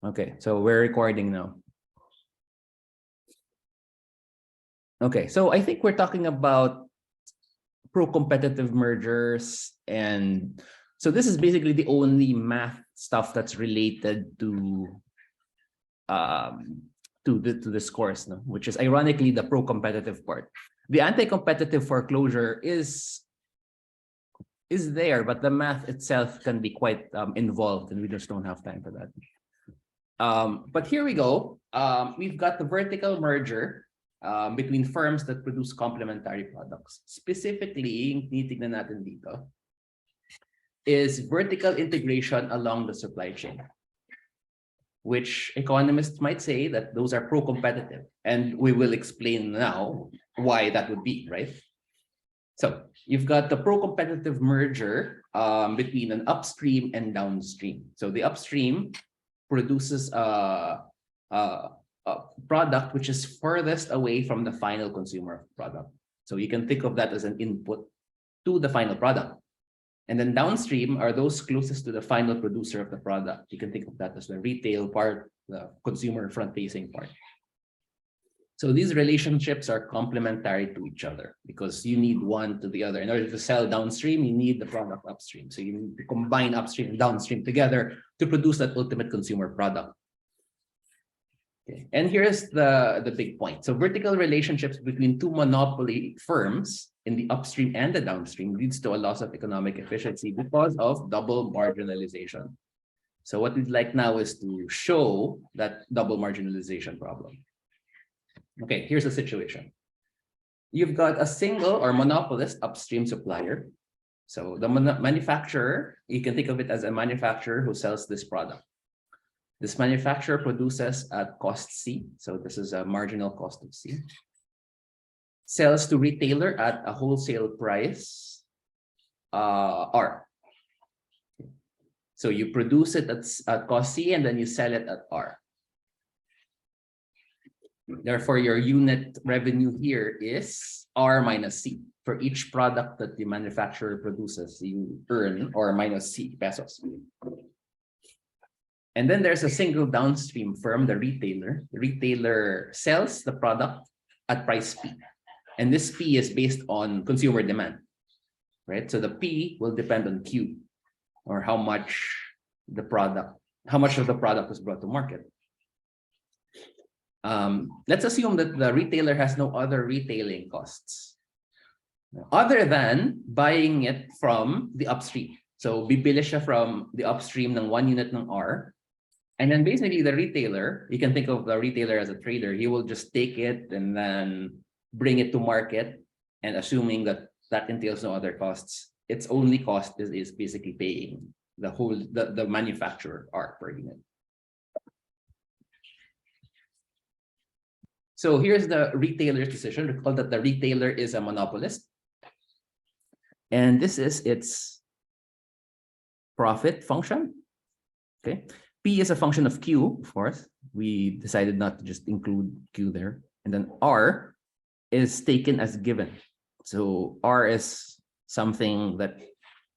Okay, so we're recording now. Okay, so I think we're talking about pro-competitive mergers, and so this is basically the only math stuff that's related to this course, no? Which is ironically the pro-competitive part. The anti-competitive foreclosure is there, but the math itself can be quite involved, and we just don't have time for that. But here we go. We've got the vertical merger between firms that produce complementary products. Specifically, yung tinitignan natin dito is vertical integration along the supply chain, which economists might say that those are pro-competitive. And we will explain now why that would be, right? So you've got the pro-competitive merger between an upstream and downstream. So the upstream produces a product which is furthest away from the final consumer product. So you can think of that as an input to the final product. And then downstream are those closest to the final producer of the product. You can think of that as the retail part, the consumer front-facing part. So these relationships are complementary to each other because you need one to the other. In order to sell downstream, you need the product upstream. So you need to combine upstream and downstream together to produce that ultimate consumer product. Okay. And here's the big point. So vertical relationships between two monopoly firms in the upstream and the downstream leads to a loss of economic efficiency because of double marginalization. So what we'd like now is to show that double marginalization problem. Okay, here's the situation. You've got a single or monopolist upstream supplier. So the manufacturer, you can think of it as a manufacturer who sells this product. This manufacturer produces at cost C. So this is a marginal cost of C. Sells to retailer at a wholesale price R. So you produce it at cost C and then you sell it at R. Therefore, your unit revenue here is R minus C. For each product that the manufacturer produces, you earn R minus C pesos. And then there's a single downstream firm, the retailer. The retailer sells the product at price P. And this P is based on consumer demand, right? So the P will depend on Q, or how much of the product is brought to market. Let's assume that the retailer has no other retailing costs other than buying it from the upstream. So bibili siya from the upstream ng 1 unit ng R. And then basically the retailer, you can think of the retailer as a trader. He will just take it and then bring it to market, and assuming that that entails no other costs, its only cost is basically paying the manufacturer R per unit. So here's the retailer's decision. Recall that the retailer is a monopolist. And this is its profit function. Okay. P is a function of Q, of course. We decided not to just include Q there. And then R is taken as given. So R is something that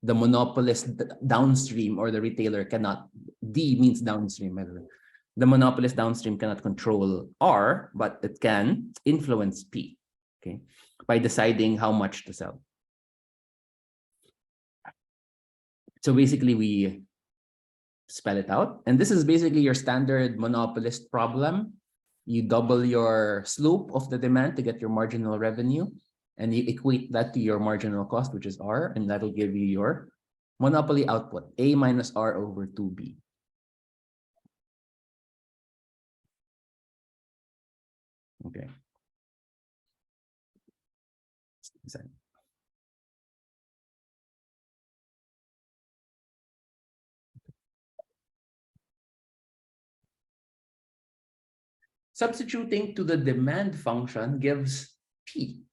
the monopolist downstream or the retailer cannot. D means downstream, by the way. The monopolist downstream cannot control R, but it can influence P, okay, by deciding how much to sell. So basically, we spell it out. And this is basically your standard monopolist problem. You double your slope of the demand to get your marginal revenue, and you equate that to your marginal cost, which is R, and that'll give you your monopoly output, A minus R over 2B. Okay. Substituting to the demand function gives P,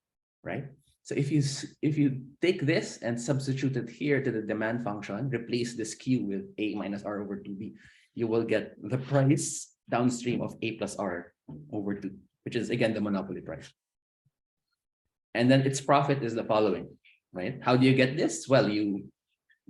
right? So if you take this and substitute it here to the demand function, replace this Q with A minus R over 2B, you will get the price downstream of A plus R over 2, which is again the monopoly price. And then its profit is the following, right? How do you get this? Well, you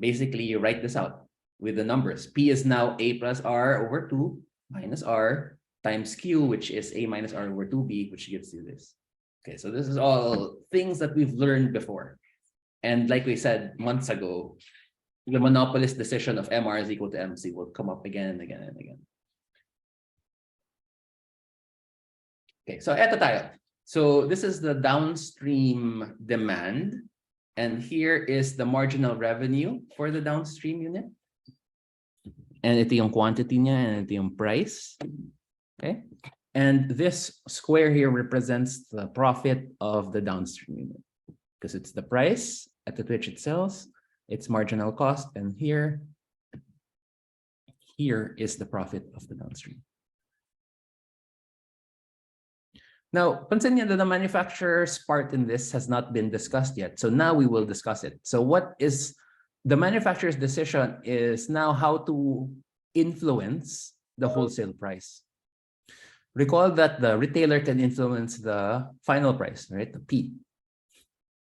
write this out with the numbers. P is now A plus R over 2 minus R times Q, which is A minus R over 2B, which gives you this. Okay, so this is all things that we've learned before. And like we said months ago, the monopolist decision of MR is equal to MC will come up again and again and again. Okay, so eto tayo. So this is the downstream demand. And here is the marginal revenue for the downstream unit. And ito yung quantity niya, and ito yung price. Okay. And this square here represents the profit of the downstream unit, because it's the price at which it sells, its marginal cost, and here is the profit of the downstream. Now, pansin niyo that the manufacturer's part in this has not been discussed yet. So now we will discuss it. So what is the manufacturer's decision is now how to influence the wholesale price. Recall that the retailer can influence the final price, right? The P.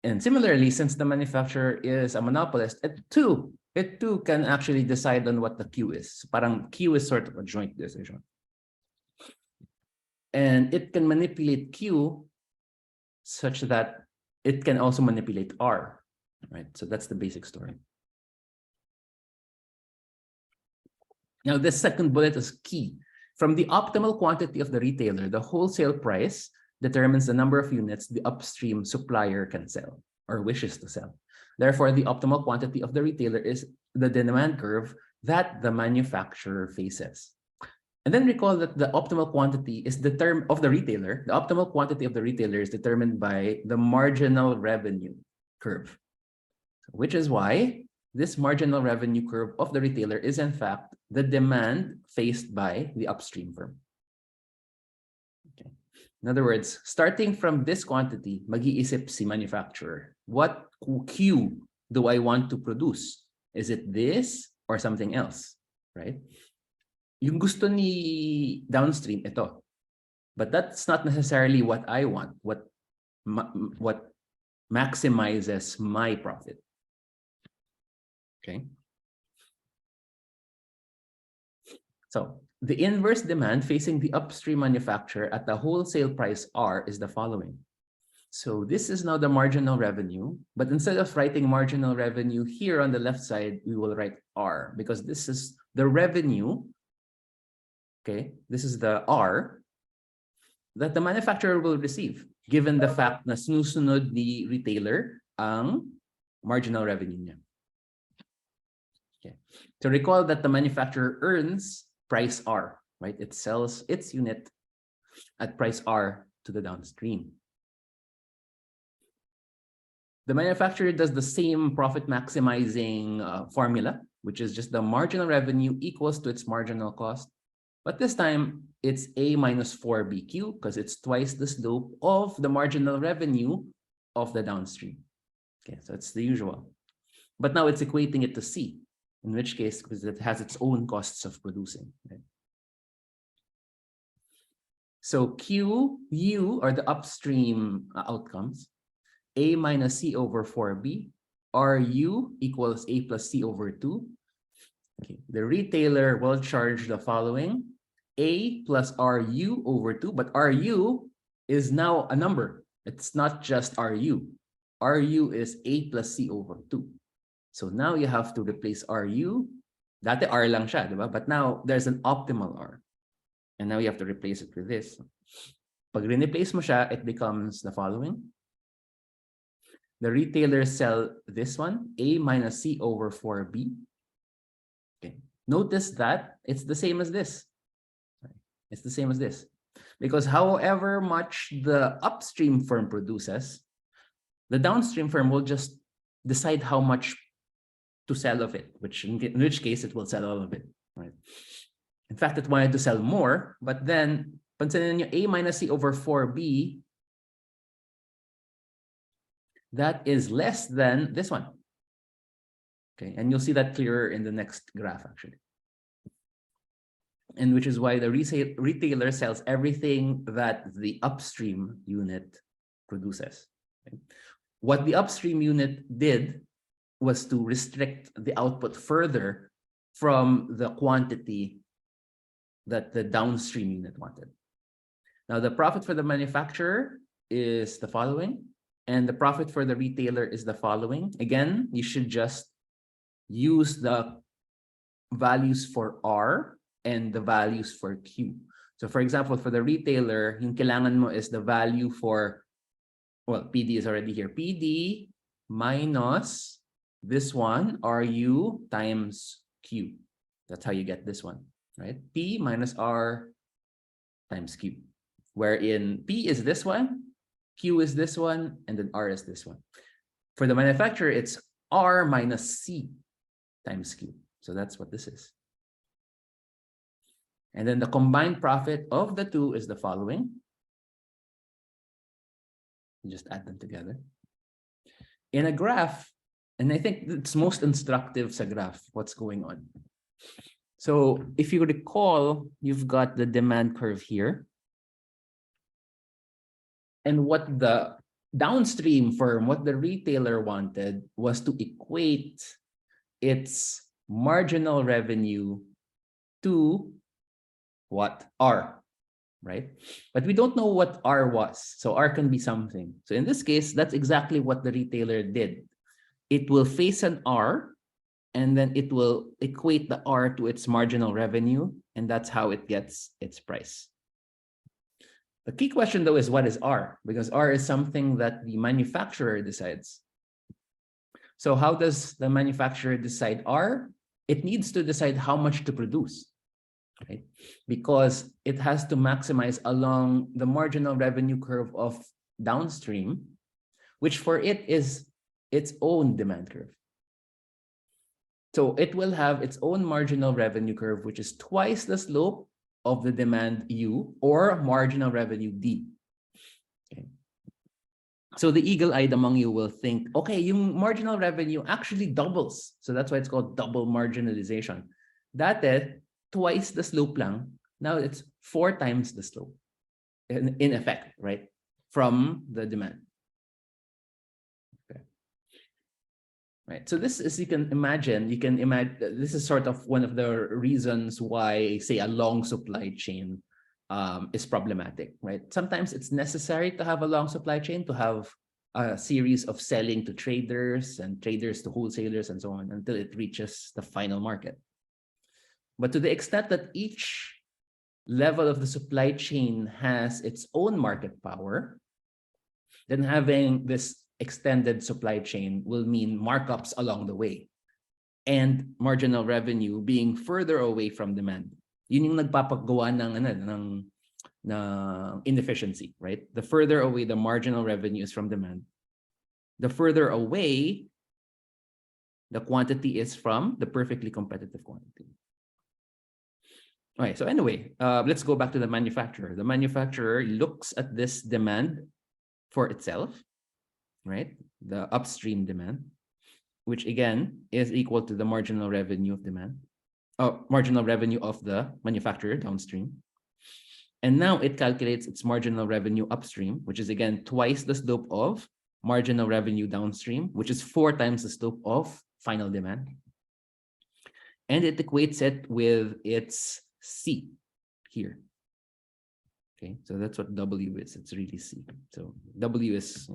And similarly, since the manufacturer is a monopolist, it too can actually decide on what the Q is. Parang Q is sort of a joint decision. And it can manipulate Q such that it can also manipulate R, right? So that's the basic story. Now, this second bullet is key. From the optimal quantity of the retailer, the wholesale price determines the number of units the upstream supplier can sell or wishes to sell. Therefore, the optimal quantity of the retailer is the demand curve that the manufacturer faces. And then recall that the optimal quantity is the term of the retailer. The optimal quantity of the retailer is determined by the marginal revenue curve, which is why this marginal revenue curve of the retailer is in fact the demand faced by the upstream firm. Okay. In other words, starting from this quantity, mag-iisip si manufacturer. What Q do I want to produce? Is it this or something else, right? Yung gusto ni downstream, ito. But that's not necessarily what I want, what maximizes my profit. Okay. So the inverse demand facing the upstream manufacturer at the wholesale price R is the following. So this is now the marginal revenue, but instead of writing marginal revenue here on the left side, we will write R, because this is the revenue. Okay, this is the R that the manufacturer will receive, given the fact na sinusunod ni retailer ang marginal revenue niya. Okay, to recall that the manufacturer earns price R, right? It sells its unit at price R to the downstream. The manufacturer does the same profit maximizing formula, which is just the marginal revenue equals to its marginal cost. But this time, it's A minus 4BQ because it's twice the slope of the marginal revenue of the downstream. Okay, so it's the usual. But now it's equating it to C, in which case, because it has its own costs of producing. Right? So Q, U are the upstream outcomes. A minus C over 4B. RU equals A plus C over 2. Okay. The retailer will charge the following: A plus RU over 2, but RU is now a number. It's not just RU. RU is A plus C over 2. So now you have to replace RU. Dati R lang siya, diba? But now there's an optimal R. And now you have to replace it with this. Pag replace mo siya, it becomes the following. The retailers sell this one, A minus C over 4B. Okay. Notice that it's the same as this. It's the same as this. Because however much the upstream firm produces, the downstream firm will just decide how much to sell of it, in which case it will sell all of it. Right? In fact, it wanted to sell more, but then pansinin niyo A minus C over 4B, that is less than this one. Okay, and you'll see that clearer in the next graph, actually. And which is why the retailer sells everything that the upstream unit produces. Okay? What the upstream unit did was to restrict the output further from the quantity that the downstream unit wanted. Now, the profit for the manufacturer is the following, and the profit for the retailer is the following. Again, you should just use the values for R and the values for Q. So for example, for the retailer, yung kailangan mo is the value for, well, PD is already here. PD minus this one, RU times Q. That's how you get this one, right? P minus R times Q, wherein P is this one, Q is this one, and then R is this one. For the manufacturer, it's R minus C times Q. So that's what this is. And then the combined profit of the two is the following. You just add them together. In a graph, and I think it's most instructive sa graph, what's going on. So if you recall, you've got the demand curve here. And what the downstream firm, what the retailer wanted was to equate its marginal revenue to what? R, right? But we don't know what R was. So R can be something. So in this case, that's exactly what the retailer did. It will face an R, and then it will equate the R to its marginal revenue, and that's how it gets its price. The key question, though, is what is R? Because R is something that the manufacturer decides. So how does the manufacturer decide R? It needs to decide how much to produce, right? Because it has to maximize along the marginal revenue curve of downstream, which for it is its own demand curve. So it will have its own marginal revenue curve, which is twice the slope of the demand U or marginal revenue D. Okay. So the eagle-eyed among you will think, okay, yung marginal revenue actually doubles. So that's why it's called double marginalization. Dati, twice the slope lang. Now it's 4 times the slope in effect, right? From the demand. Okay. Right. So this is, you can imagine, this is sort of one of the reasons why, say, a long supply chain is problematic, right? Sometimes it's necessary to have a long supply chain, to have a series of selling to traders and traders to wholesalers and so on until it reaches the final market. But to the extent that each level of the supply chain has its own market power, then having this extended supply chain will mean markups along the way and marginal revenue being further away from demand. Yun yung nagpapagawa ng inefficiency, right? The further away the marginal revenue is from demand, the further away the quantity is from the perfectly competitive quantity. Okay, so anyway, let's go back to the manufacturer. The manufacturer looks at this demand for itself, right? The upstream demand, which again is equal to the marginal revenue of demand, marginal revenue of the manufacturer downstream. And now it calculates its marginal revenue upstream, which is again twice the slope of marginal revenue downstream, which is 4 times the slope of final demand. And it equates it with its C here. Okay, so that's what W is. It's really C. So W is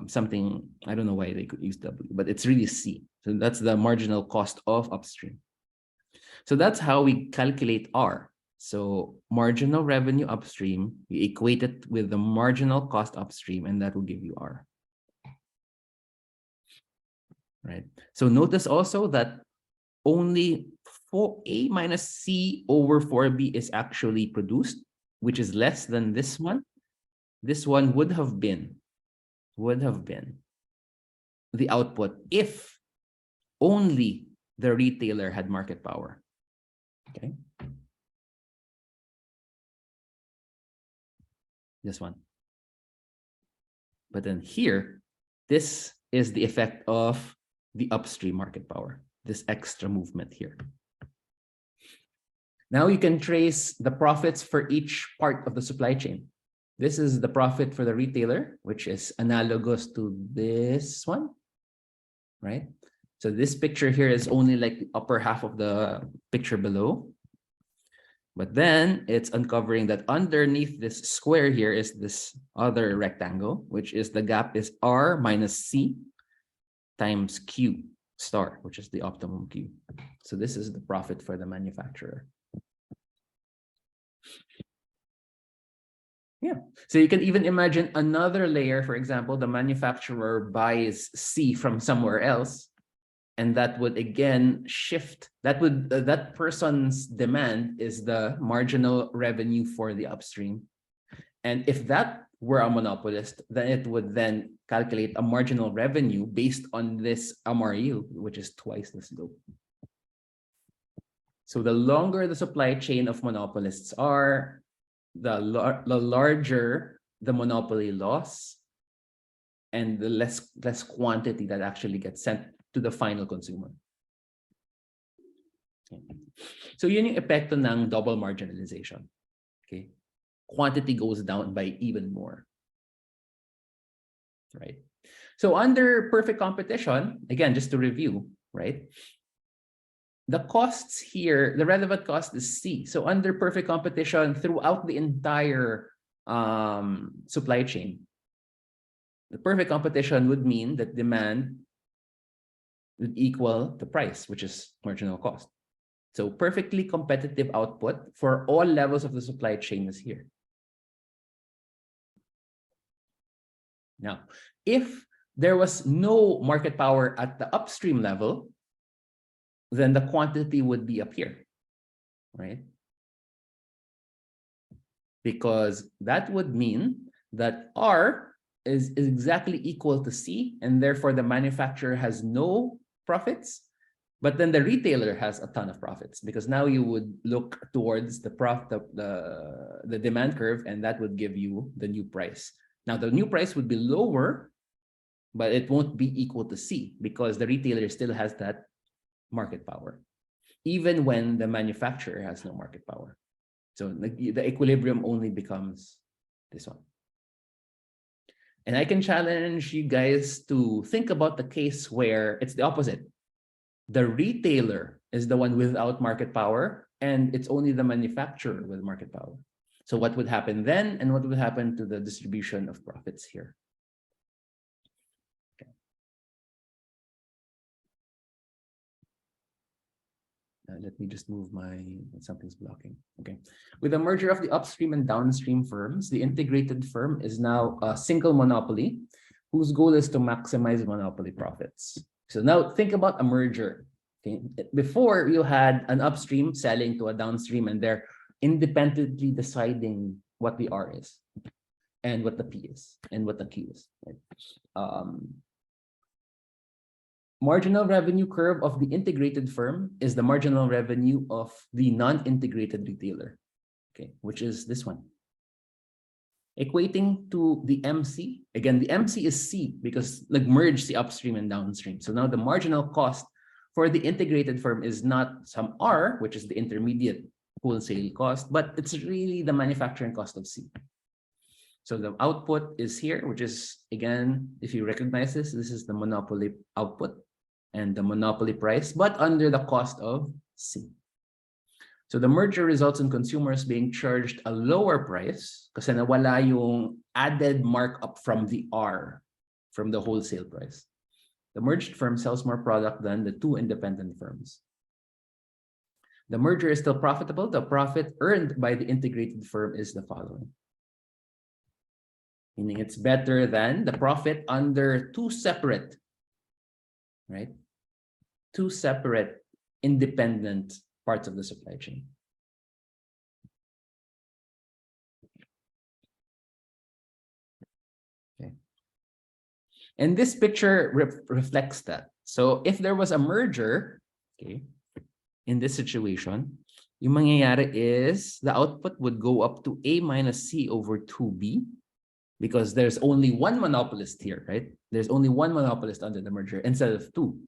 something, I don't know why they could use W, but it's really C. So that's the marginal cost of upstream. So that's how we calculate R. So marginal revenue upstream, you equate it with the marginal cost upstream, and that will give you R. Right. So notice also that only 4A minus C over 4B is actually produced, which is less than this one. This one would have been the output if only the retailer had market power. Okay. This one. But then here, this is the effect of the upstream market power, this extra movement here. Now you can trace the profits for each part of the supply chain. This is the profit for the retailer, which is analogous to this one, right? So this picture here is only like the upper half of the picture below. But then it's uncovering that underneath this square here is this other rectangle, which is the gap is R minus C times Q star, which is the optimum Q. So this is the profit for the manufacturer. Yeah. So you can even imagine another layer. For example, the manufacturer buys C from somewhere else, and that would again shift. That person's demand is the marginal revenue for the upstream. And if that were a monopolist, then it would then calculate a marginal revenue based on this MRU, which is twice the slope. So the longer the supply chain of monopolists are, the larger the monopoly loss, and the less quantity that actually gets sent to the final consumer. Okay. So yun yung epekto ng double marginalization. Okay. Quantity goes down by even more. Right. So under perfect competition, again, just to review, right? The costs here, the relevant cost is C. So under perfect competition throughout the entire supply chain, the perfect competition would mean that demand would equal the price, which is marginal cost. So perfectly competitive output for all levels of the supply chain is here. Now, if there was no market power at the upstream level, then the quantity would be up here, right? Because that would mean that R is exactly equal to C, and therefore the manufacturer has no profits, but then the retailer has a ton of profits, because now you would look towards the demand curve, and that would give you the new price. Now the new price would be lower, but it won't be equal to C because the retailer still has that market power, even when the manufacturer has no market power. So the equilibrium only becomes this one. And I can challenge you guys to think about the case where it's the opposite. The retailer is the one without market power, and it's only the manufacturer with market power. So what would happen then, and what would happen to the distribution of profits here? Okay. Let me just move something's blocking. Okay. With the merger of the upstream and downstream firms, the integrated firm is now a single monopoly whose goal is to maximize monopoly profits. So now think about a merger. Okay. Before, you had an upstream selling to a downstream, and they're independently deciding what the R is and what the P is and what the Q is. Right? Marginal revenue curve of the integrated firm is the marginal revenue of the non-integrated retailer, okay, which is this one. Equating to the MC, again, the MC is C because like merge the upstream and downstream. So now the marginal cost for the integrated firm is not some R, which is the intermediate wholesale cost, but it's really the manufacturing cost of C. So the output is here, which is, again, if you recognize this is the monopoly output and the monopoly price, but under the cost of C. So the merger results in consumers being charged a lower price kasi nawala yung added markup from the R, from the wholesale price. The merged firm sells more product than the two independent firms. The merger is still profitable. The profit earned by the integrated firm is the following. Meaning it's better than the profit under two separate, right? Two separate independent parts of the supply chain. Okay. And this picture reflects that. So if there was a merger, okay, in this situation, yung mangyayari is the output would go up to A minus C over 2B because there's only one monopolist here, right? There's only one monopolist under the merger instead of two.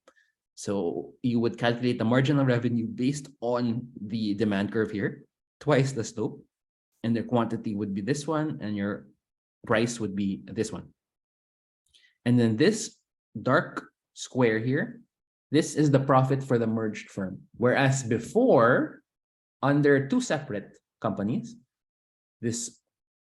So you would calculate the marginal revenue based on the demand curve here, twice the slope, and the quantity would be this one, and your price would be this one. And then this dark square here, this is the profit for the merged firm. Whereas before, under two separate companies. This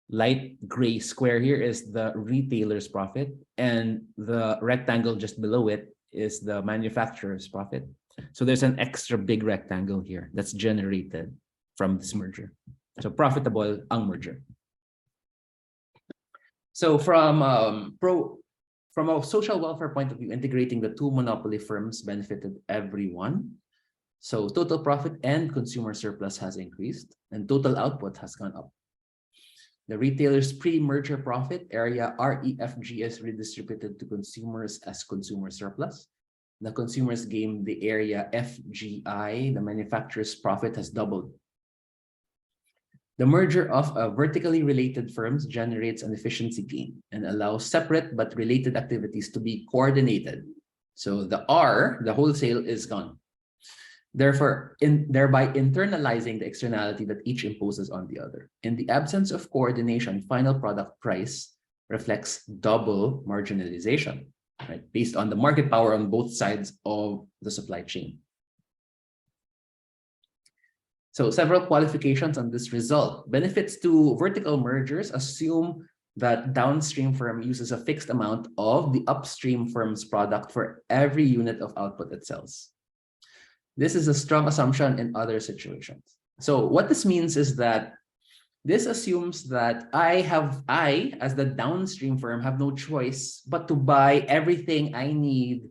light gray square here is the retailer's profit, and the rectangle just below it is the manufacturer's profit. So there's an extra big rectangle here that's generated from this merger. So profitable ang merger. So from a social welfare point of view, integrating the two monopoly firms benefited everyone. So total profit and consumer surplus has increased, and total output has gone up. The retailer's pre-merger profit area REFG is redistributed to consumers as consumer surplus. The consumers gain the area FGI, the manufacturer's profit has doubled. The merger of vertically related firms generates an efficiency gain and allows separate but related activities to be coordinated. So the R, the wholesale, is gone. Therefore, thereby internalizing the externality that each imposes on the other. In the absence of coordination, final product price reflects double marginalization, right, based on the market power on both sides of the supply chain. So several qualifications on this result. Benefits to vertical mergers assume that downstream firm uses a fixed amount of the upstream firm's product for every unit of output it sells. This is a strong assumption in other situations. So what this means is that this assumes that I, as the downstream firm, have no choice but to buy everything I need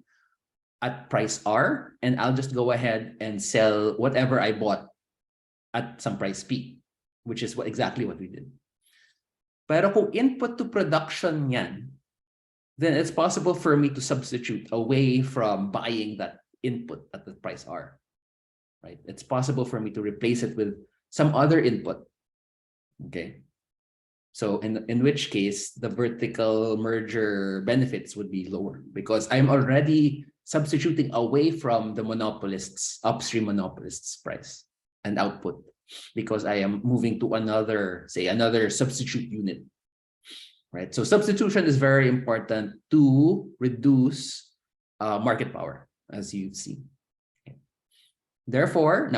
at price R, and I'll just go ahead and sell whatever I bought at some price P, which is exactly what we did. Pero kung input to production yan, then it's possible for me to substitute away from buying that input at the price R, right? It's possible for me to replace it with some other input, okay? So in which case, the vertical merger benefits would be lower because I'm already substituting away from the monopolist's, upstream monopolist's price and output because I am moving to another, say, another substitute unit, right? So substitution is very important to reduce market power, as you've seen. Okay. Therefore,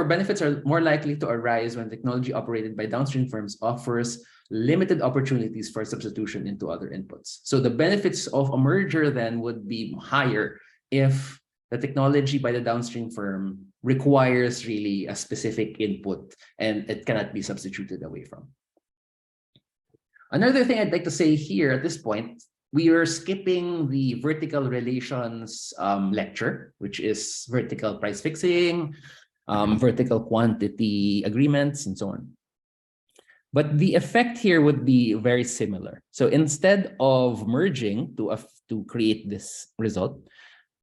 benefits are more likely to arise when technology operated by downstream firms offers limited opportunities for substitution into other inputs. So the benefits of a merger then would be higher if the technology by the downstream firm requires really a specific input and it cannot be substituted away from. Another thing I'd like to say here at this point, we are skipping the vertical relations lecture, which is vertical price fixing, vertical quantity agreements, and so on. But the effect here would be very similar. So instead of merging to create this result,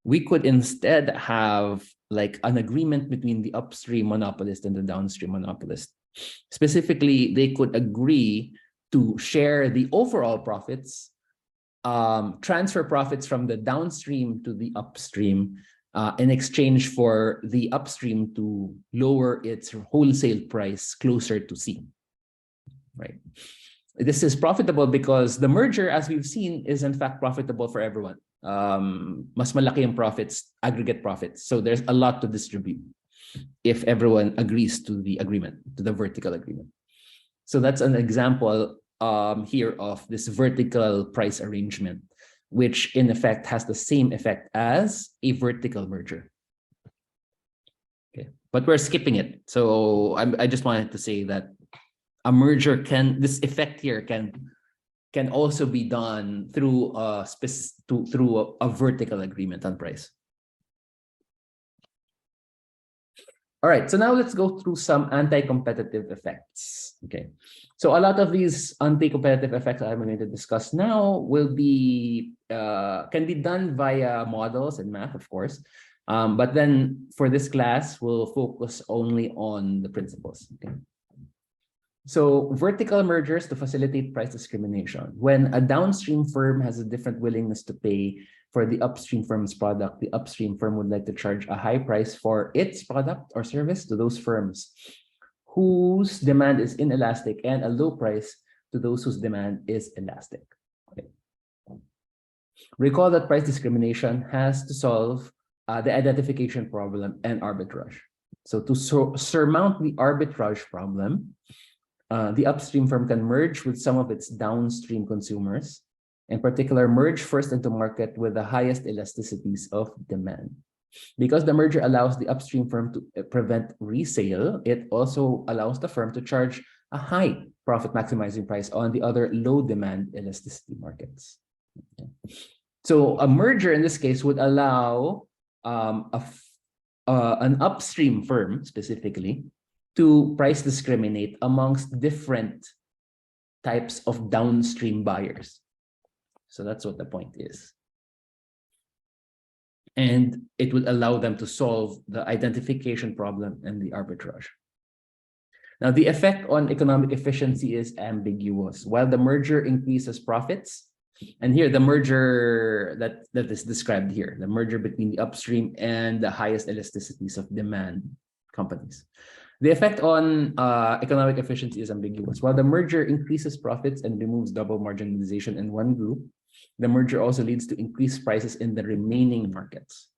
we could instead have like an agreement between the upstream monopolist and the downstream monopolist. Specifically, they could agree to share the overall profits, transfer profits from the downstream to the upstream in exchange for the upstream to lower its wholesale price closer to C, right? This is profitable because the merger, as we've seen, is in fact profitable for everyone. Mas malaki yung profits, aggregate profits. So there's a lot to distribute if everyone agrees to the agreement, to the vertical agreement. So that's an example here of this vertical price arrangement, which in effect has the same effect as a vertical merger. Okay, but we're skipping it. So I just wanted to say that a merger this effect here can also be done through a vertical agreement on price. All right, so now let's go through some anti-competitive effects. Okay, so a lot of these anti-competitive effects I'm going to discuss now will be can be done via models and math, of course. But then for this class, we'll focus only on the principles. Okay. So vertical mergers to facilitate price discrimination. When a downstream firm has a different willingness to pay for the upstream firm's product, the upstream firm would like to charge a high price for its product or service to those firms whose demand is inelastic and a low price to those whose demand is elastic. Okay. Recall that price discrimination has to solve the identification problem and arbitrage. So to surmount the arbitrage problem, the upstream firm can merge with some of its downstream consumers, in particular, merge first into market with the highest elasticities of demand. Because the merger allows the upstream firm to prevent resale, it also allows the firm to charge a high profit maximizing price on the other low demand elasticity markets. So a merger in this case would allow an upstream firm specifically to price discriminate amongst different types of downstream buyers. So that's what the point is. And it will allow them to solve the identification problem and the arbitrage. Now, the effect on economic efficiency is ambiguous. While the merger increases profits, and here the merger that is described here, the merger between the upstream and the highest elasticities of demand companies. The effect on economic efficiency is ambiguous. While the merger increases profits and removes double marginalization in one group, the merger also leads to increased prices in the remaining markets.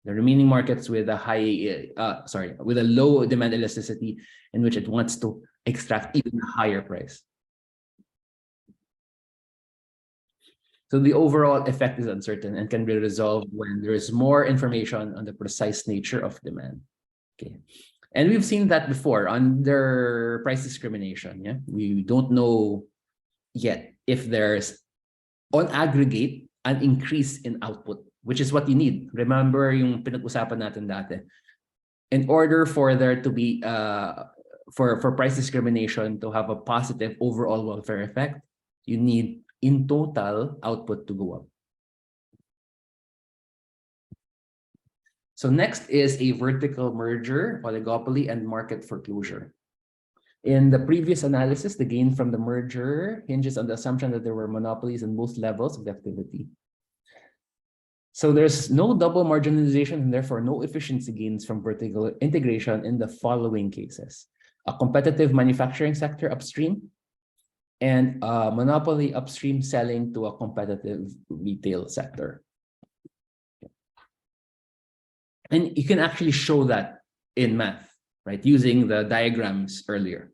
The remaining markets with a with a low demand elasticity in which it wants to extract even higher price. So the overall effect is uncertain and can be resolved when there is more information on the precise nature of demand. Okay. And we've seen that before under price discrimination. Yeah, we don't know yet if there's on aggregate an increase in output, which is what you need. Remember yung pinag-usapan natin dati. In order for there to be for price discrimination to have a positive overall welfare effect, you need in total output to go up. So next is a vertical merger, oligopoly, and market foreclosure. In the previous analysis, the gain from the merger hinges on the assumption that there were monopolies in most levels of the activity. So there's no double marginalization and therefore no efficiency gains from vertical integration in the following cases: a competitive manufacturing sector upstream, and a monopoly upstream selling to a competitive retail sector. And you can actually show that in math, right? Using the diagrams earlier.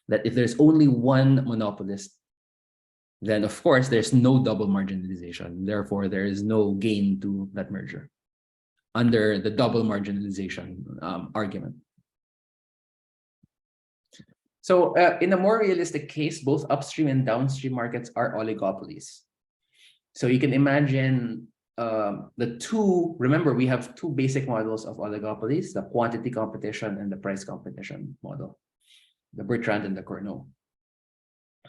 That if there's only one monopolist, then of course there's no double marginalization. Therefore, there is no gain to that merger under the double marginalization argument. So in a more realistic case, both upstream and downstream markets are oligopolies. So you can imagine the two, remember we have two basic models of oligopolies, the quantity competition and the price competition model, the Bertrand and the Cournot.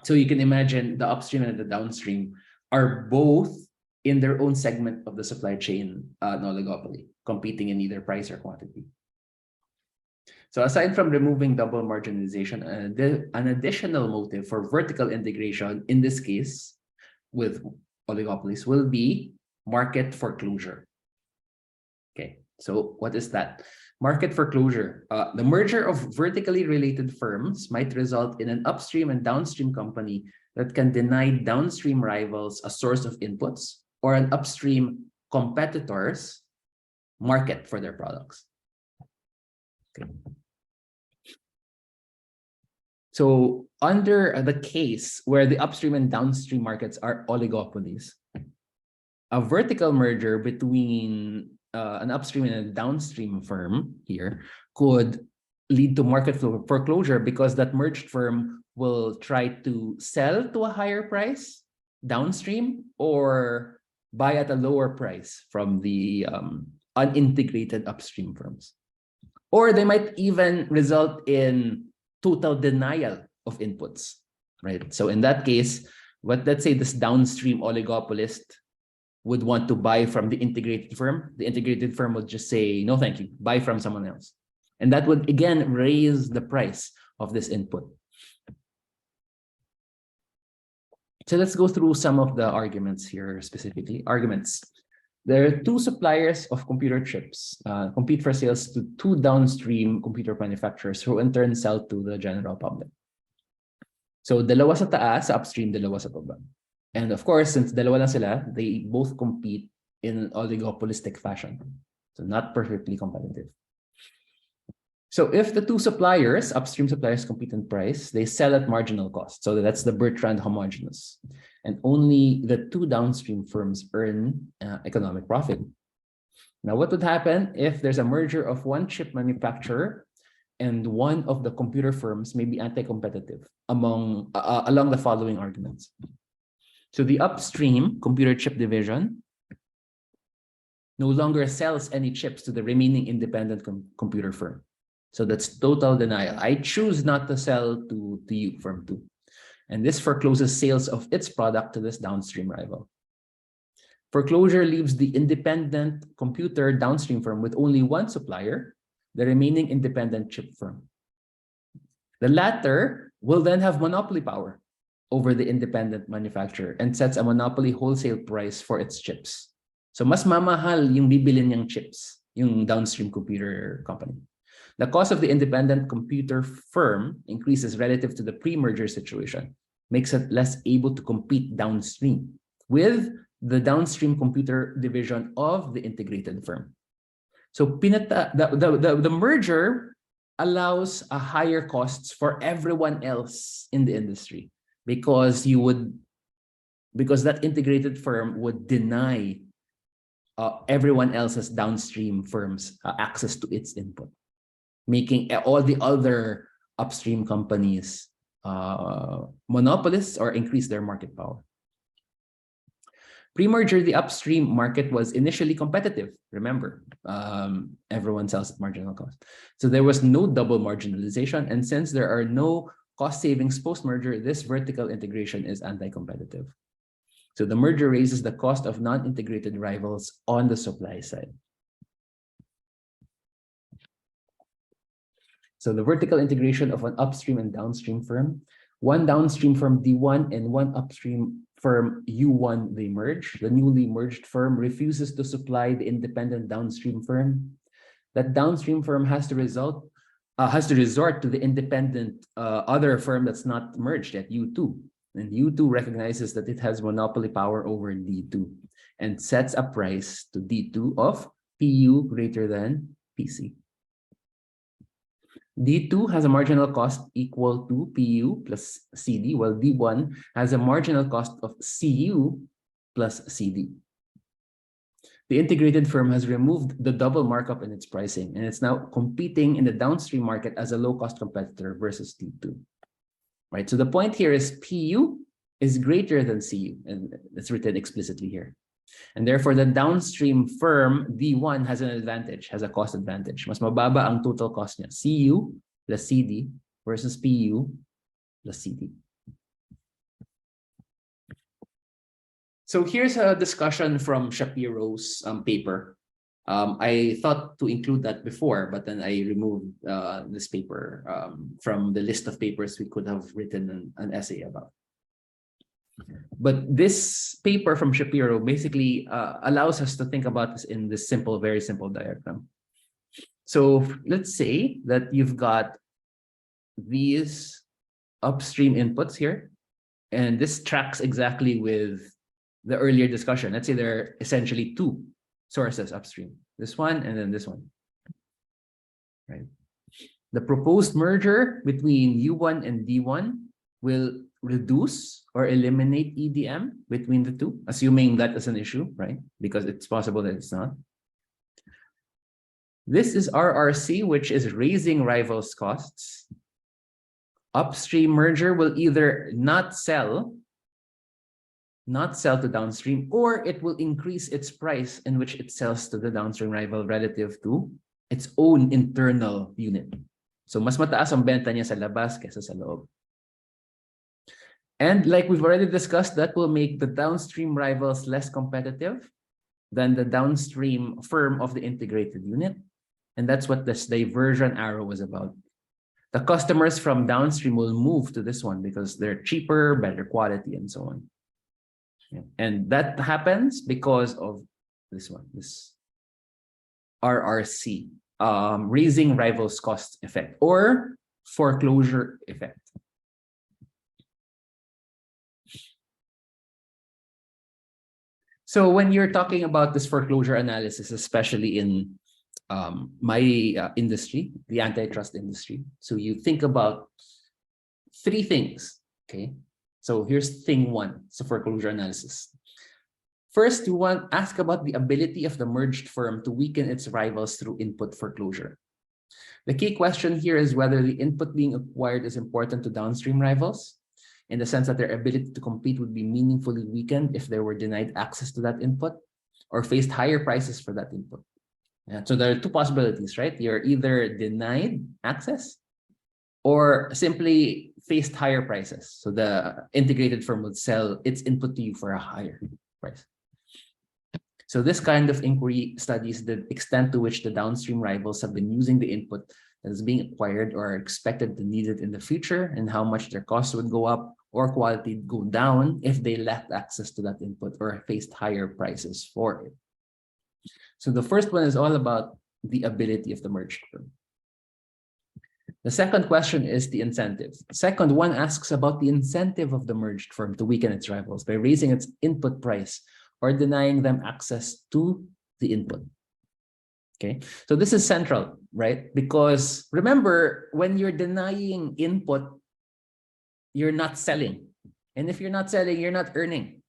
So you can imagine the upstream and the downstream are both in their own segment of the supply chain an oligopoly, competing in either price or quantity. So aside from removing double marginalization, an additional motive for vertical integration in this case with oligopolies will be market foreclosure. Okay, so what is that? Market foreclosure. The merger of vertically related firms might result in an upstream and downstream company that can deny downstream rivals a source of inputs or an upstream competitors market for their products. Okay. So under the case where the upstream and downstream markets are oligopolies, a vertical merger between an upstream and a downstream firm here could lead to market foreclosure because that merged firm will try to sell to a higher price downstream or buy at a lower price from the unintegrated upstream firms. Or they might even result in total denial of inputs, right? So in that case, let's say this downstream oligopolist would want to buy from the integrated firm would just say, no, thank you, buy from someone else. And that would, again, raise the price of this input. So let's go through some of the arguments here specifically. Arguments. There are two suppliers of computer chips compete for sales to two downstream computer manufacturers who in turn sell to the general public. So dalawa sa taas, sa upstream, dalawa sa baba. And of course, since dalawa lang sila, they both compete in an oligopolistic fashion. So not perfectly competitive. So if the two suppliers, upstream suppliers, compete in price, they sell at marginal cost. So that's the Bertrand homogeneous. And only the two downstream firms earn economic profit. Now, what would happen if there's a merger of one chip manufacturer and one of the computer firms may be anti-competitive along the following arguments? So the upstream computer chip division no longer sells any chips to the remaining independent computer firm. So that's total denial. I choose not to sell to you, firm two. And this forecloses sales of its product to this downstream rival. Foreclosure leaves the independent computer downstream firm with only one supplier, the remaining independent chip firm. The latter will then have monopoly power over the independent manufacturer and sets a monopoly wholesale price for its chips. So mas mamahal yung bibili niyang chips, yung downstream computer company. The cost of the independent computer firm increases relative to the pre-merger situation, makes it less able to compete downstream with the downstream computer division of the integrated firm. So the merger allows a higher costs for everyone else in the industry because that integrated firm would deny everyone else's downstream firms access to its input, making all the other upstream companies monopolists or increase their market power. Pre-merger, the upstream market was initially competitive. Remember, everyone sells at marginal cost. So there was no double marginalization. And since there are no cost savings post-merger, this vertical integration is anti-competitive. So the merger raises the cost of non-integrated rivals on the supply side. So the vertical integration of an upstream and downstream firm, one downstream firm D1 and one upstream firm U1, they merge. The newly merged firm refuses to supply the independent downstream firm. That downstream firm has to resort to the independent other firm that's not merged at U2. And U2 recognizes that it has monopoly power over D2 and sets a price to D2 of PU greater than PC. D2 has a marginal cost equal to PU plus CD, while D1 has a marginal cost of CU plus CD. The integrated firm has removed the double markup in its pricing, and it's now competing in the downstream market as a low-cost competitor versus D2. Right, so the point here is PU is greater than CU, and it's written explicitly here. And therefore, the downstream firm D1 has an advantage, has a cost advantage. Mas mababa ang total cost niya, CU plus CD versus PU plus CD. So here's a discussion from Shapiro's paper. I thought to include that before, but then I removed this paper from the list of papers we could have written an essay about. But this paper from Shapiro basically allows us to think about this in this simple, very simple diagram. So let's say that you've got these upstream inputs here, and this tracks exactly with the earlier discussion. Let's say there are essentially two sources upstream, this one and then this one, right? The proposed merger between U1 and D1 will reduce or eliminate EDM between the two, assuming that is an issue, right? Because it's possible that it's not. This is RRC, which is raising rivals' costs. Upstream merger will either not sell to downstream, or it will increase its price in which it sells to the downstream rival relative to its own internal unit. So mas mataas ang benta niya sa labas kaysa sa loob. And like we've already discussed, that will make the downstream rivals less competitive than the downstream firm of the integrated unit. And that's what this diversion arrow was about. The customers from downstream will move to this one because they're cheaper, better quality, and so on. And that happens because of this one, this RRC, raising rivals cost effect or foreclosure effect. So when you're talking about this foreclosure analysis, especially in my industry, the antitrust industry. So you think about three things, okay? So here's thing one, so foreclosure analysis. First, you want ask about the ability of the merged firm to weaken its rivals through input foreclosure. The key question here is whether the input being acquired is important to downstream rivals, in the sense that their ability to compete would be meaningfully weakened if they were denied access to that input or faced higher prices for that input. Yeah, so there are two possibilities, right? You're either denied access or simply faced higher prices. So the integrated firm would sell its input to you for a higher price. So this kind of inquiry studies the extent to which the downstream rivals have been using the input that is being acquired or are expected to need it in the future, and how much their costs would go up or quality go down if they lacked access to that input or faced higher prices for it. So the first one is all about the ability of the merged firm. The second question is the incentive. Second one asks about the incentive of the merged firm to weaken its rivals by raising its input price or denying them access to the input. Okay, so this is central, right? Because remember, when you're denying input, you're not selling. And if you're not selling, you're not earning.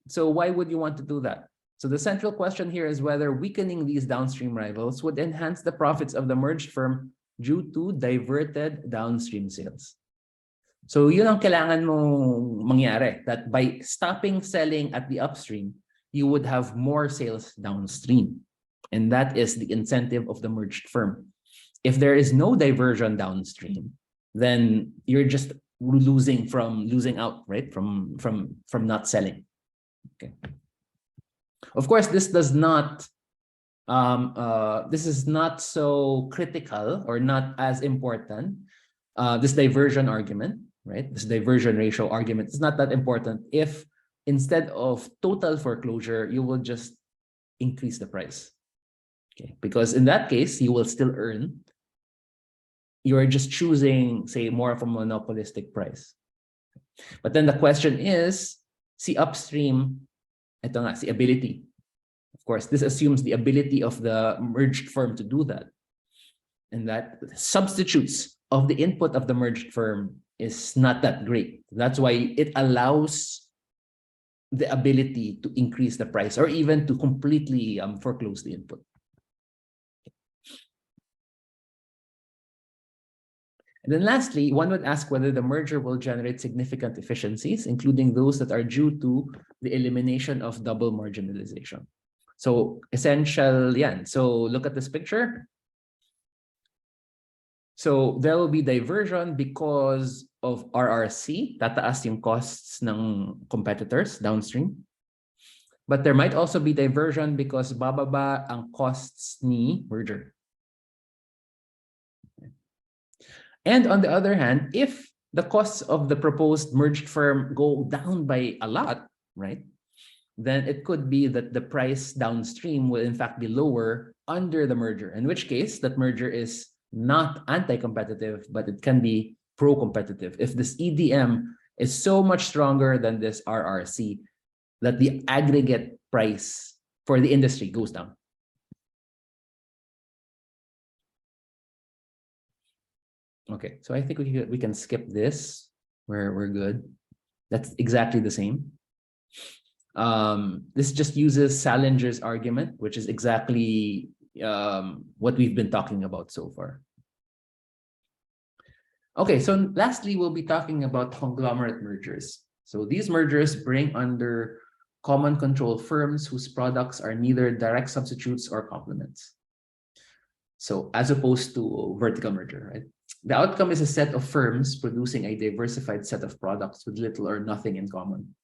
So why would you want to do that? So the central question here is whether weakening these downstream rivals would enhance the profits of the merged firm due to diverted downstream sales. So yun ang kailangan mong mangyari, that by stopping selling at the upstream, you would have more sales downstream. And that is the incentive of the merged firm. If there is no diversion downstream, then you're just losing out, right? From not selling. Okay. Of course, this does not this is not so critical or not as important. This diversion argument, right? This diversion ratio argument is not that important if instead of total foreclosure, you will just increase the price. Okay, because in that case, you will still earn. You're just choosing, say, more of a monopolistic price. But then the question is, see upstream, ito nga, see ability. Of course, this assumes the ability of the merged firm to do that. And that substitutes of the input of the merged firm is not that great. That's why it allows the ability to increase the price or even to completely foreclose the input. And then lastly, one would ask whether the merger will generate significant efficiencies, including those that are due to the elimination of double marginalization. So essential yan. So look at this picture. So there will be diversion because of RRC, tataas yung costs ng competitors downstream. But there might also be diversion because bababa ang costs ni merger. And on the other hand, if the costs of the proposed merged firm go down by a lot, right? Then it could be that the price downstream will in fact be lower under the merger, in which case that merger is not anti-competitive, but it can be pro-competitive. If this EDM is so much stronger than this RRC, that the aggregate price for the industry goes down. Okay, so I think we can skip this. We're good. That's exactly the same. This just uses Salinger's argument, which is exactly what we've been talking about so far. Okay, so lastly, we'll be talking about conglomerate mergers. So these mergers bring under common control firms whose products are neither direct substitutes or complements. So as opposed to vertical merger, right? The outcome is a set of firms producing a diversified set of products with little or nothing in common.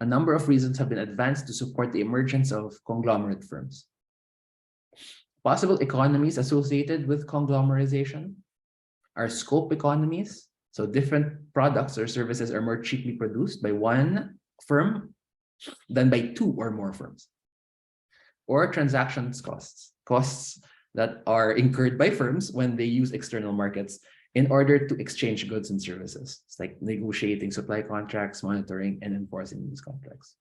A number of reasons have been advanced to support the emergence of conglomerate firms. Possible economies associated with conglomerization are scope economies. So different products or services are more cheaply produced by one firm than by two or more firms. Or transactions costs that are incurred by firms when they use external markets in order to exchange goods and services. It's like negotiating supply contracts, monitoring, and enforcing these contracts.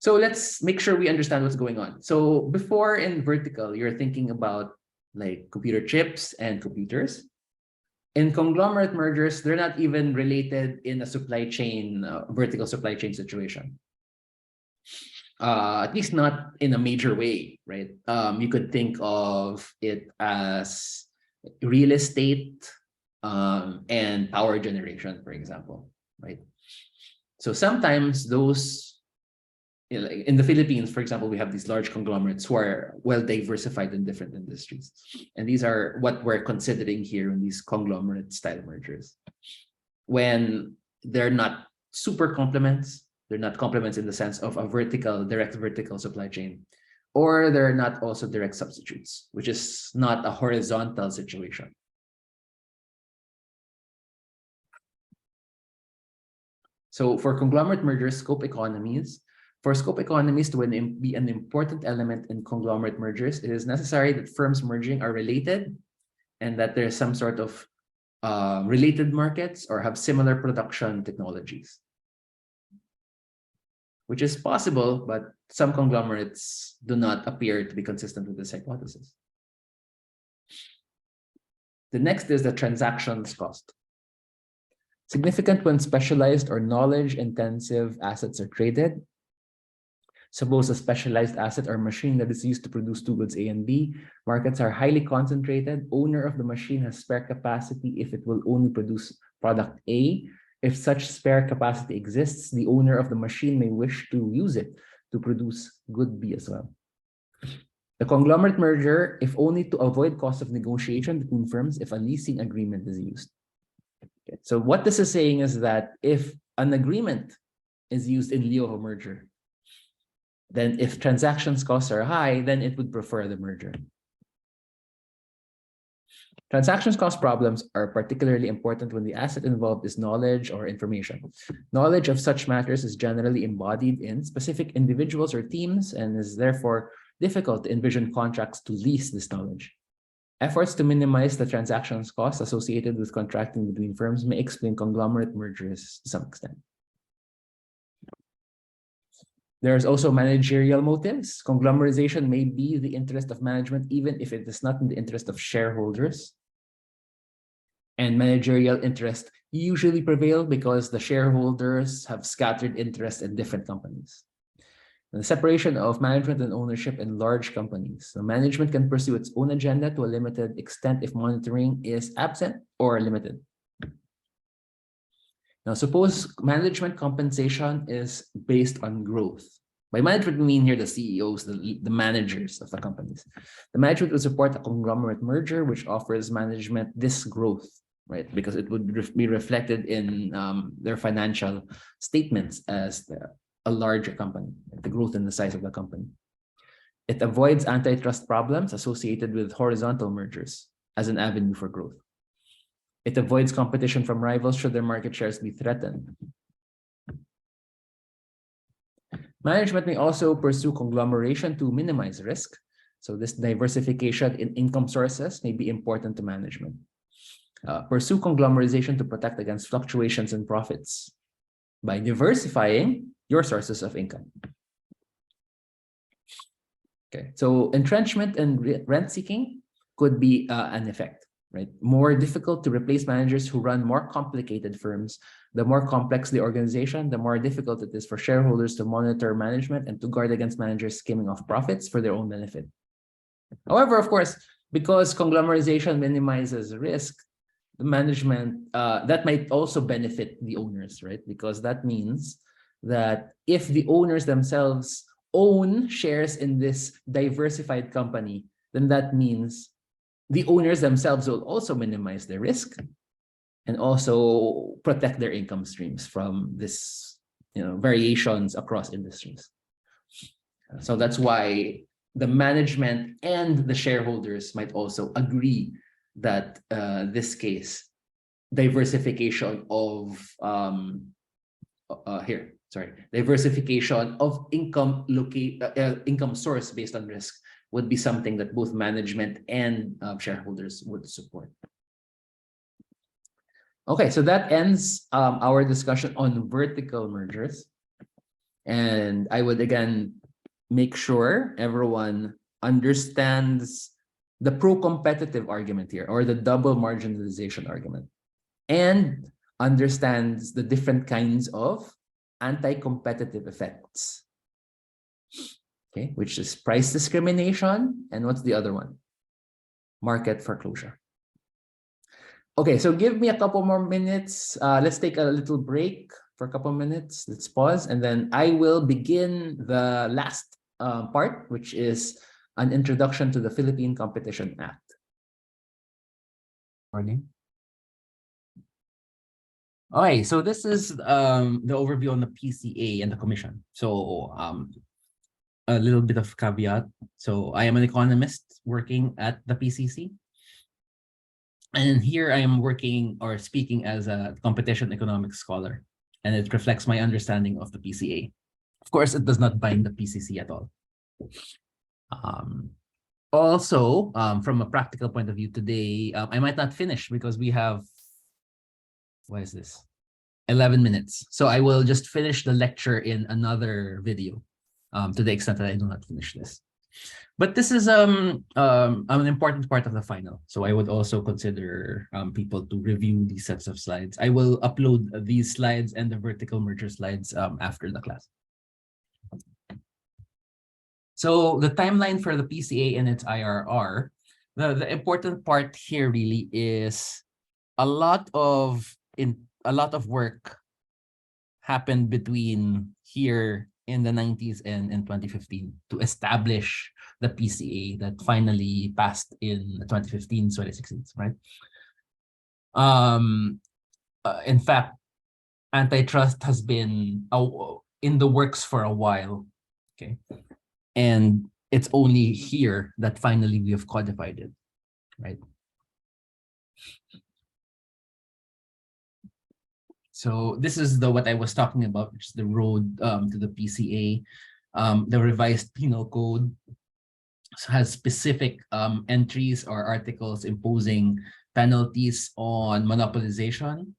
So let's make sure we understand what's going on. So before in vertical, you're thinking about like computer chips and computers. In conglomerate mergers, they're not even related in a supply chain, vertical supply chain situation. At least not in a major way, right? You could think of it as real estate and power generation, for example, right? So sometimes those, in the Philippines, for example, we have these large conglomerates who are well diversified in different industries. And these are what we're considering here in these conglomerate style mergers. When they're not super complements, they're not complements in the sense of a direct vertical supply chain, or they're not also direct substitutes, which is not a horizontal situation. So for conglomerate mergers, for scope economies to be an important element in conglomerate mergers, it is necessary that firms merging are related and that there's some sort of related markets or have similar production technologies, which is possible, but some conglomerates do not appear to be consistent with this hypothesis. The next is the transactions cost. Significant when specialized or knowledge-intensive assets are traded. Suppose a specialized asset or machine that is used to produce two goods A and B. Markets are highly concentrated. Owner of the machine has spare capacity if it will only produce product A. If such spare capacity exists, the owner of the machine may wish to use it to produce good B as well. The conglomerate merger, if only to avoid cost of negotiation between firms if a leasing agreement is used. Okay. So what this is saying is that if an agreement is used in lieu of a merger, then if transactions costs are high, then it would prefer the merger. Transactions cost problems are particularly important when the asset involved is knowledge or information. Knowledge of such matters is generally embodied in specific individuals or teams and is therefore difficult to envision contracts to lease this knowledge. Efforts to minimize the transactions costs associated with contracting between firms may explain conglomerate mergers to some extent. There's also managerial motives. Conglomerization may be the interest of management, even if it is not in the interest of shareholders. And managerial interest usually prevail because the shareholders have scattered interest in different companies. And the separation of management and ownership in large companies. So management can pursue its own agenda to a limited extent if monitoring is absent or limited. Now, suppose management compensation is based on growth. By management, we mean here the CEOs, the managers of the companies. The management would support a conglomerate merger, which offers management this growth, right? Because it would be reflected in their financial statements as a larger company, the growth in the size of the company. It avoids antitrust problems associated with horizontal mergers as an avenue for growth. It avoids competition from rivals should their market shares be threatened. Management may also pursue conglomeration to minimize risk. So this diversification in income sources may be important to management. Pursue conglomerization to protect against fluctuations in profits by diversifying your sources of income. Okay, so entrenchment and rent seeking could be an effect. Right? More difficult to replace managers who run more complicated firms. The more complex the organization, the more difficult it is for shareholders to monitor management and to guard against managers skimming off profits for their own benefit. However, of course, because conglomerization minimizes risk, the management, that might also benefit the owners, right? Because that means that if the owners themselves own shares in this diversified company, then that means the owners themselves will also minimize their risk and also protect their income streams from this, variations across industries. So that's why the management and the shareholders might also agree that this diversification of diversification of income source based on risk would be something that both management and shareholders would support. Okay, so that ends our discussion on vertical mergers. And I would again make sure everyone understands the pro-competitive argument here, or the double marginalization argument, and understands the different kinds of anti-competitive effects. Okay, which is price discrimination, and what's the other one? Market foreclosure. Okay, so give me a couple more minutes. Let's take a little break for a couple minutes. Let's pause, and then I will begin the last part, which is an introduction to the Philippine Competition Act. Morning. Okay, so this is the overview on the PCA and the commission. So a little bit of caveat. So I am an economist working at the PCC. And here I am working or speaking as a competition economics scholar, and it reflects my understanding of the PCA. Of course, it does not bind the PCC at all. Also, from a practical point of view today, I might not finish because we have, what is this? 11 minutes. So I will just finish the lecture in another video, to the extent that I do not finish this. But this is an important part of the final. So I would also consider people to review these sets of slides. I will upload these slides and the vertical merger slides after the class. So the timeline for the PCA and its IRR, the important part here really is a lot of work happened between here in the 90s and in 2015 to establish the PCA that finally passed in 2015, 2016, right? In fact, antitrust has been in the works for a while, okay? And it's only here that finally we have codified it, right? So this is what I was talking about, which is the road to the PCA. The revised penal code has specific entries or articles imposing penalties on monopolization.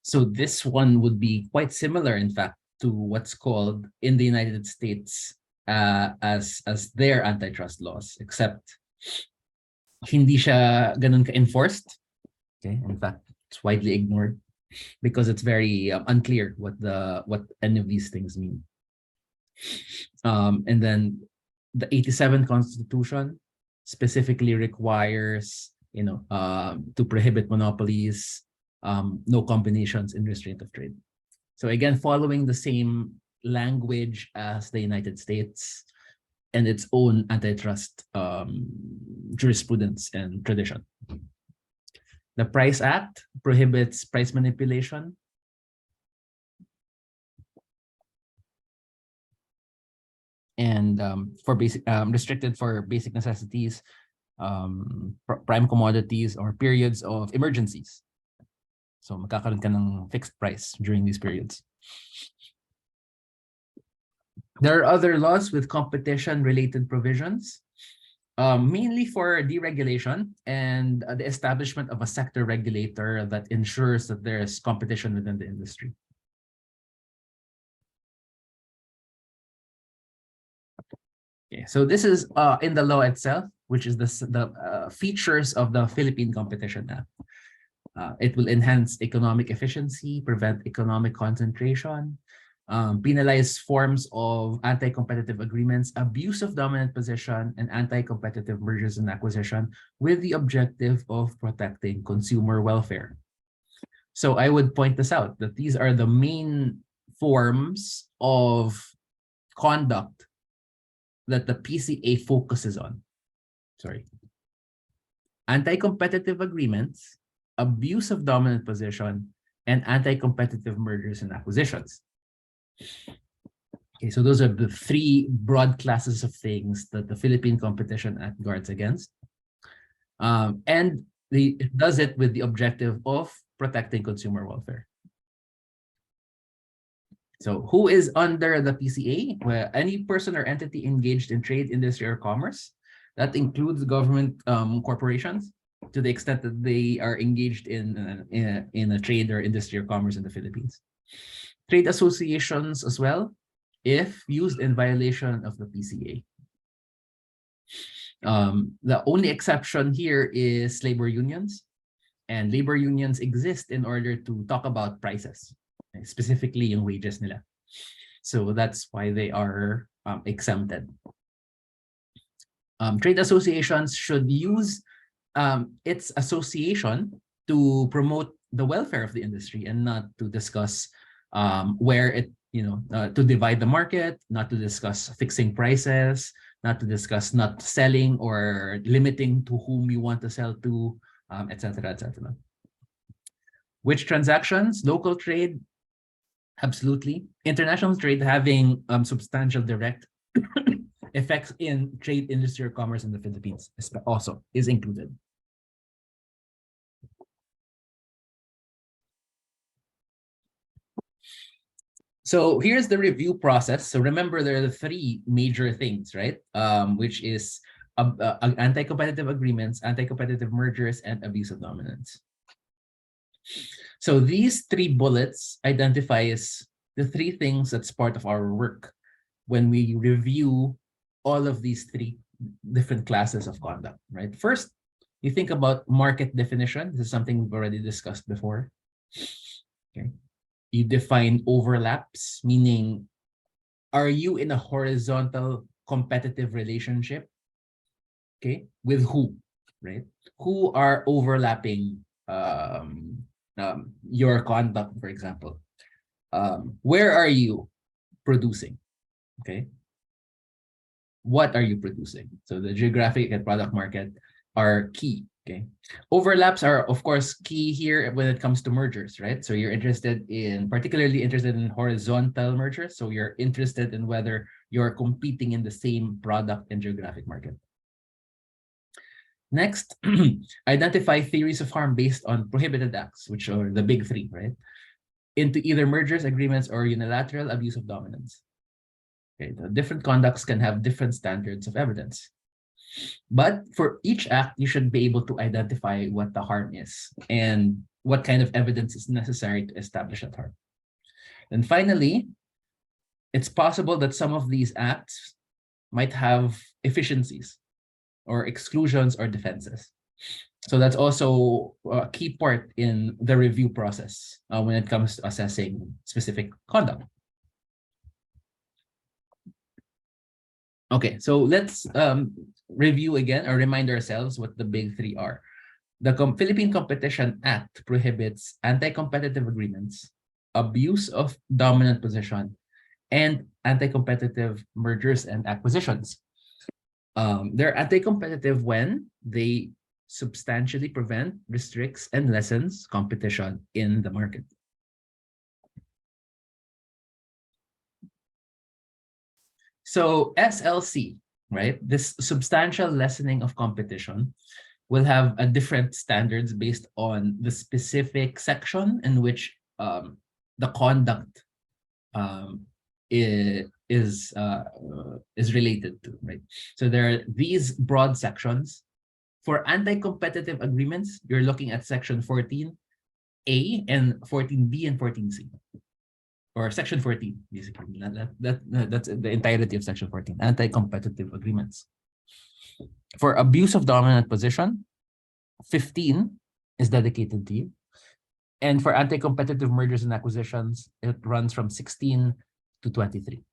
So this one would be quite similar, in fact, to what's called in the United States as their antitrust laws, except hindi siya ganun ka-enforced. Okay, in fact, it's widely ignored because it's very unclear what any of these things mean. And then the 87 Constitution specifically requires, to prohibit monopolies, no combinations in restraint of trade. So again, following the same language as the United States and its own antitrust jurisprudence and tradition. The Price Act prohibits price manipulation. And for basic restricted for basic necessities, prime commodities, or periods of emergencies. So magkakaroon ka ng fixed price during these periods. There are other laws with competition-related provisions, mainly for deregulation and the establishment of a sector regulator that ensures that there is competition within the industry. Okay, so this is in the law itself, which is the features of the Philippine Competition Act. It will enhance economic efficiency, prevent economic concentration, penalize forms of anti-competitive agreements, abuse of dominant position, and anti-competitive mergers and acquisition with the objective of protecting consumer welfare. So I would point this out, that these are the main forms of conduct that the PCA focuses on. Sorry. Anti-competitive agreements, abuse of dominant position, and anti-competitive mergers and acquisitions. Okay, so those are the three broad classes of things that the Philippine Competition Act guards against. And it does it with the objective of protecting consumer welfare. So who is under the PCA? Well, any person or entity engaged in trade, industry, or commerce. That includes government corporations to the extent that they are engaged in a trade or industry or commerce in the Philippines. Trade associations as well, if used in violation of the PCA. The only exception here is labor unions, and labor unions exist in order to talk about prices, specifically yung wages nila. So that's why they are exempted. Trade associations should use its association to promote the welfare of the industry and not to discuss where it, to divide the market, not to discuss fixing prices, not to discuss not selling or limiting to whom you want to sell to, etc., etc. Which transactions? Local trade, absolutely. International trade having substantial direct effects in trade, industry, or commerce in the Philippines also is included. So here's the review process. So remember, there are the three major things, right? Which is anti-competitive agreements, anti-competitive mergers, and abuse of dominance. So these three bullets identifies the three things that's part of our work when we review all of these three different classes of conduct, right? First, you think about market definition. This is something we've already discussed before. Okay. You define overlaps, meaning, are you in a horizontal competitive relationship? Okay, with who, right? Who are overlapping your conduct, for example? Where are you producing? Okay. What are you producing? So the geographic and product market are key. Okay. Overlaps are, of course, key here when it comes to mergers, right? So you're particularly interested in horizontal mergers. So you're interested in whether you're competing in the same product and geographic market. Next, identify theories of harm based on prohibited acts, which are the big three, right? Into either mergers, agreements, or unilateral abuse of dominance. Okay, the different conducts can have different standards of evidence. But for each act, you should be able to identify what the harm is and what kind of evidence is necessary to establish that harm. And finally, it's possible that some of these acts might have efficiencies or exclusions or defenses. So that's also a key part in the review process when it comes to assessing specific conduct. Okay, so let's review again or remind ourselves what the big three are. The Philippine Competition Act prohibits anti-competitive agreements, abuse of dominant position, and anti-competitive mergers and acquisitions. They're anti-competitive when they substantially prevent, restricts, and lessens competition in the market. So SLC, right? This substantial lessening of competition will have a different standards based on the specific section in which the conduct is related to, right? So there are these broad sections. For anti-competitive agreements, you're looking at section 14A and 14B and 14C. Or section 14, basically. That's the entirety of section 14, anti-competitive agreements. For abuse of dominant position, 15 is dedicated to you. And for anti-competitive mergers and acquisitions, it runs from 16 to 23.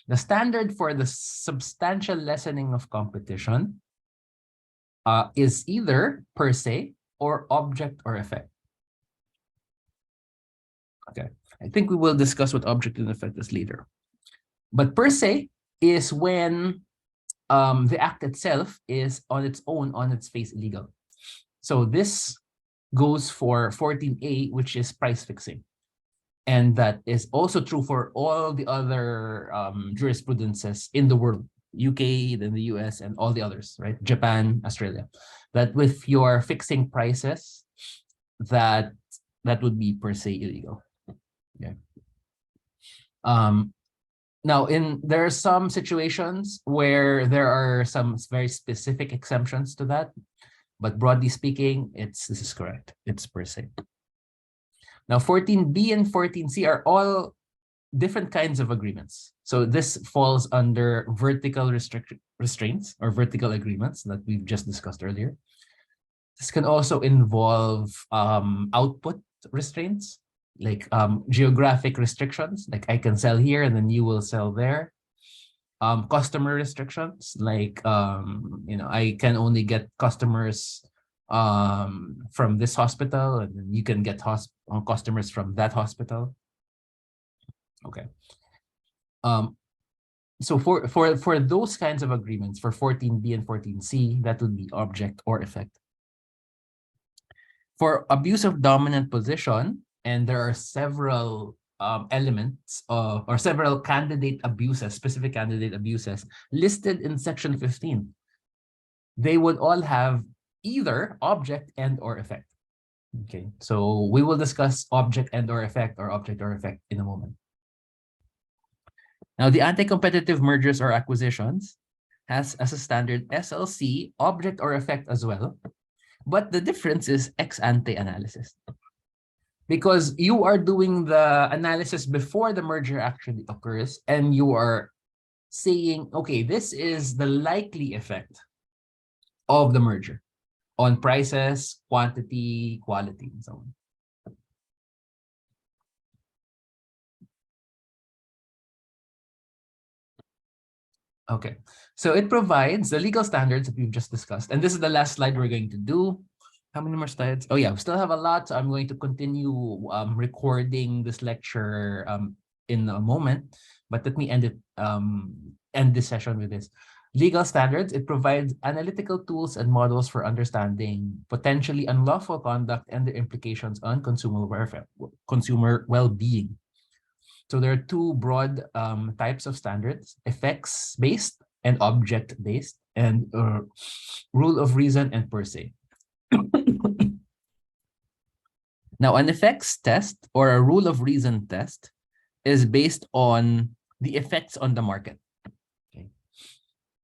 The standard for the substantial lessening of competition is either per se or object or effect. Okay, I think we will discuss what object and effect is later. But per se is when the act itself is on its own, on its face, illegal. So this goes for 14A, which is price fixing. And that is also true for all the other jurisprudences in the world, UK, then the US, and all the others, right? Japan, Australia. That with your fixing prices, that would be per se illegal. Okay. Now, there are some situations where there are some very specific exemptions to that, but broadly speaking, this is correct. It's per se. Now, 14B and 14C are all different kinds of agreements. So this falls under vertical restraints or vertical agreements that we've just discussed earlier. This can also involve output restraints, like geographic restrictions, like I can sell here and then you will sell there. Customer restrictions, like I can only get customers from this hospital, and then you can get customers from that hospital. Okay. So for those kinds of agreements, for 14B and 14C, that would be object or effect. For abuse of dominant position, and there are several elements or several candidate abuses, specific candidate abuses listed in section 15. They would all have either object and or effect. Okay, so we will discuss object and or effect in a moment. Now, the anti-competitive mergers or acquisitions has as a standard SLC, object or effect as well. But the difference is ex ante analysis. Because you are doing the analysis before the merger actually occurs, and you are saying, okay, this is the likely effect of the merger on prices, quantity, quality, and so on. Okay, so it provides the legal standards that we've just discussed. And this is the last slide we're going to do. How many more slides? Oh yeah, we still have a lot. So I'm going to continue recording this lecture in a moment. But let me end this session with this. Legal standards, it provides analytical tools and models for understanding potentially unlawful conduct and the implications on consumer welfare, consumer well-being. So there are two broad types of standards: effects-based and object-based, and rule of reason and per se. Now, an effects test or a rule of reason test is based on the effects on the market. Okay.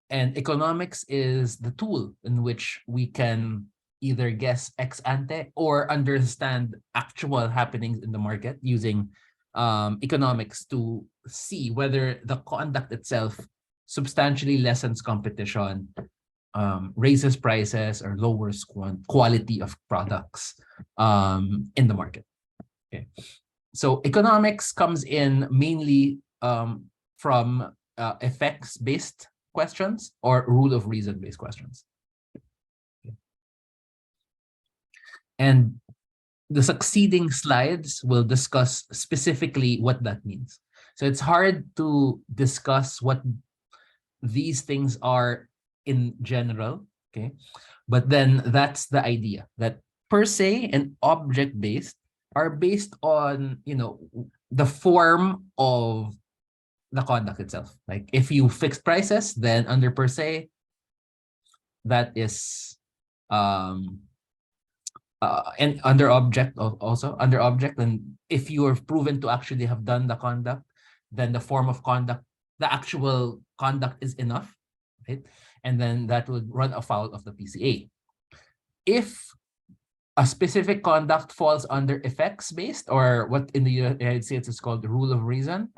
And economics is the tool in which we can either guess ex ante or understand actual happenings in the market using economics to see whether the conduct itself substantially lessens competition, raises prices, or lowers quality of products in the market. Okay, so economics comes in mainly from effects-based questions or rule of reason-based questions. Okay. And the succeeding slides will discuss specifically what that means. So it's hard to discuss what these things are in general, okay? But then that's the idea, that per se and object-based are based on, the form of the conduct itself. Like if you fix prices, then under per se, that is and under object also, under object, and if you are proven to actually have done the conduct, then the form of conduct, the actual conduct is enough, right? And then that would run afoul of the PCA. If a specific conduct falls under effects-based, or what in the United States is called the rule of reason,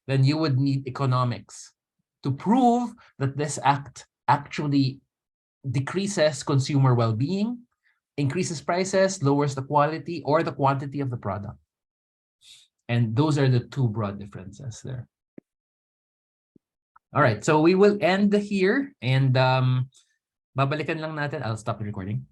then you would need economics to prove that this act actually decreases consumer well-being, increases prices, lowers the quality or the quantity of the product. And those are the two broad differences there. All right, so we will end here, and babalikan lang natin. I'll stop the recording.